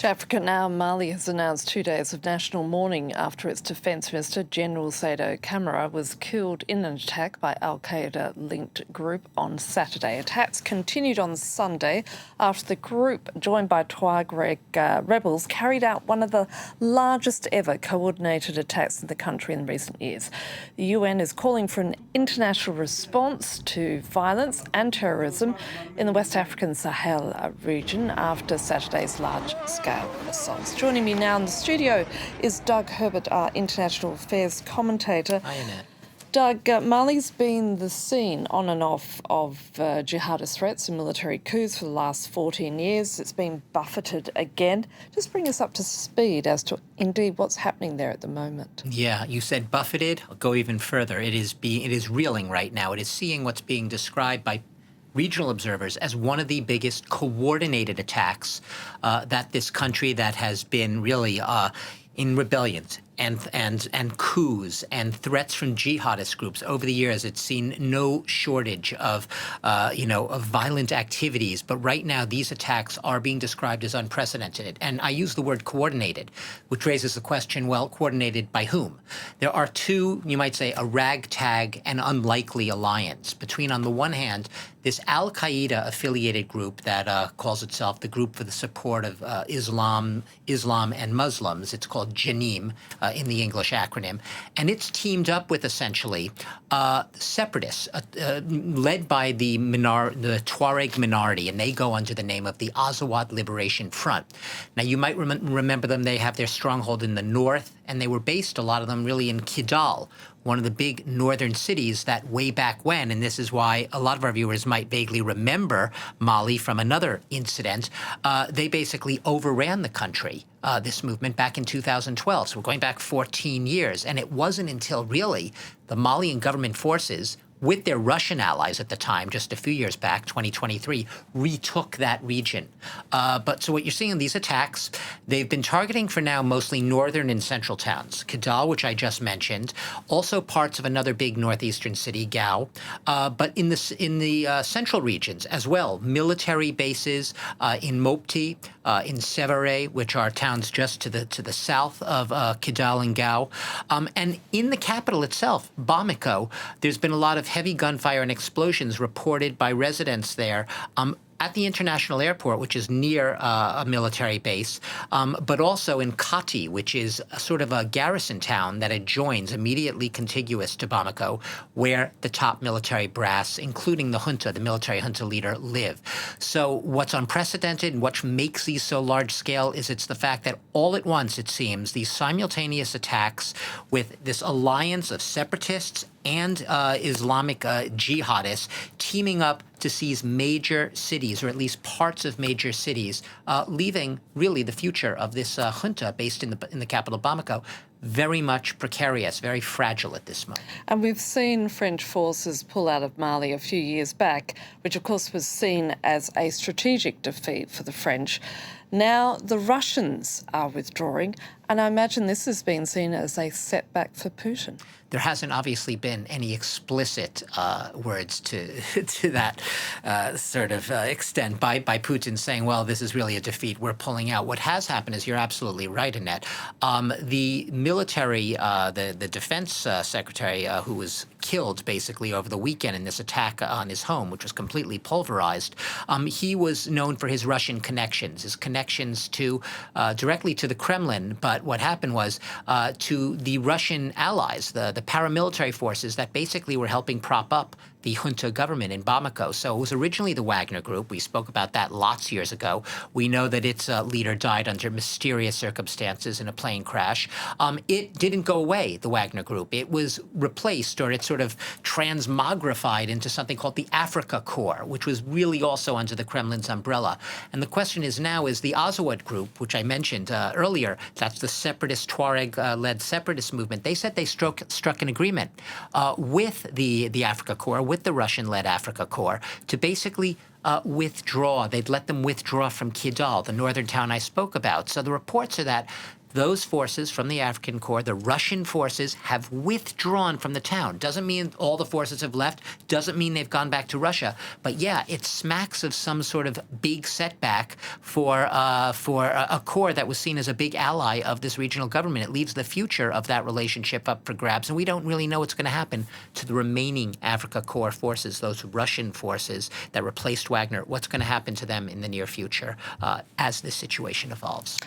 To Africa now, Mali has announced 2 days of national mourning after its Defence Minister, General Saido Camara, was killed in an attack by al-Qaeda-linked group on Saturday. Attacks continued on Sunday after the group, joined by Tuareg rebels, carried out one of the largest ever coordinated attacks in the country in recent years. The UN is calling for an international response to violence and terrorism in the West African Sahel region after Saturday's large-scale assaults. Joining me now in the studio is Doug Herbert, our international affairs commentator. Hi, Annette. Doug, Mali's been the scene on and off of jihadist threats and military coups for the last 14 years. It's been buffeted again. Just bring us up to speed as to indeed what's happening there at the moment. Yeah, you said buffeted. I'll go even further. It is reeling right now. It is seeing what's being described by regional observers as one of the biggest coordinated attacks that this country that has been really in rebellion and coups and threats from jihadist groups over the years. It's seen no shortage of violent activities. But right now, these attacks are being described as unprecedented. And I use the word coordinated, which raises the question, well, coordinated by whom? There are two, you might say, a ragtag and unlikely alliance between, on the one hand, this al-Qaeda-affiliated group that calls itself the Group for the Support of Islam and Muslims. It's called JANIM in the English acronym. And it's teamed up with, essentially, separatists led by the Tuareg minority, and they go under the name of the Azawad Liberation Front. Now, you might remember them. They have their stronghold in the north, and they were based, a lot of them, really in Kidal, one of the big northern cities that way back when, and this is why a lot of our viewers might vaguely remember Mali from another incident, they basically overran the country, this movement, back in 2012. So we're going back 14 years. And it wasn't until really the Malian government forces, with their Russian allies at the time, just a few years back, 2023, retook that region. But so what you're seeing in these attacks, they've been targeting for now mostly northern and central towns. Kidal, which I just mentioned, also parts of another big northeastern city, Gao, but in the central regions as well, military bases in Mopti, in Severe, which are towns just to the south of Kidal and Gao. And in the capital itself, Bamako, there's been a lot of heavy gunfire and explosions reported by residents there at the international airport, which is near a military base, but also in Kati, which is a sort of a garrison town that adjoins, immediately contiguous to Bamako, where the top military brass, including the junta, the military junta leader, live. So what's unprecedented and what makes these so large scale is it's the fact that all at once, it seems, these simultaneous attacks with this alliance of separatists and Islamic jihadists teaming up to seize major cities, or at least parts of major cities, leaving really the future of this junta based in the capital Bamako very much precarious, very fragile at this moment. And we've seen French forces pull out of Mali a few years back, which of course was seen as a strategic defeat for the French. Now the Russians are withdrawing, and I imagine this has been seen as a setback for Putin. There hasn't obviously been any explicit words to that sort of extent by Putin saying, well, this is really a defeat, we're pulling out. What has happened is, you're absolutely right, Annette. The military, the defense secretary who was killed basically over the weekend in this attack on his home, which was completely pulverized, he was known for his Russian connections, to directly to the Kremlin. But what happened was to the Russian allies, the paramilitary forces that basically were helping prop up the junta government in Bamako. So it was originally the Wagner Group. We spoke about that lots of years ago. We know that its leader died under mysterious circumstances in a plane crash. It didn't go away, the Wagner Group. It was replaced, or it sort of transmogrified into something called the Africa Corps, which was really also under the Kremlin's umbrella. And the question is now, is the Azawad Group, which I mentioned earlier, that's the separatist Tuareg-led separatist movement, they said they struck an agreement with the Africa Corps, with the Russian-led Africa Corps, to basically withdraw. They'd let them withdraw from Kidal, the northern town I spoke about. So the reports are that those forces from the African Corps, the Russian forces, have withdrawn from the town. Doesn't mean all the forces have left. Doesn't mean they've gone back to Russia. But yeah, it smacks of some sort of big setback for a Corps that was seen as a big ally of this regional government. It leaves the future of that relationship up for grabs, and we don't really know what's going to happen to the remaining Africa Corps forces, those Russian forces that replaced Wagner. What's going to happen to them in the near future as this situation evolves?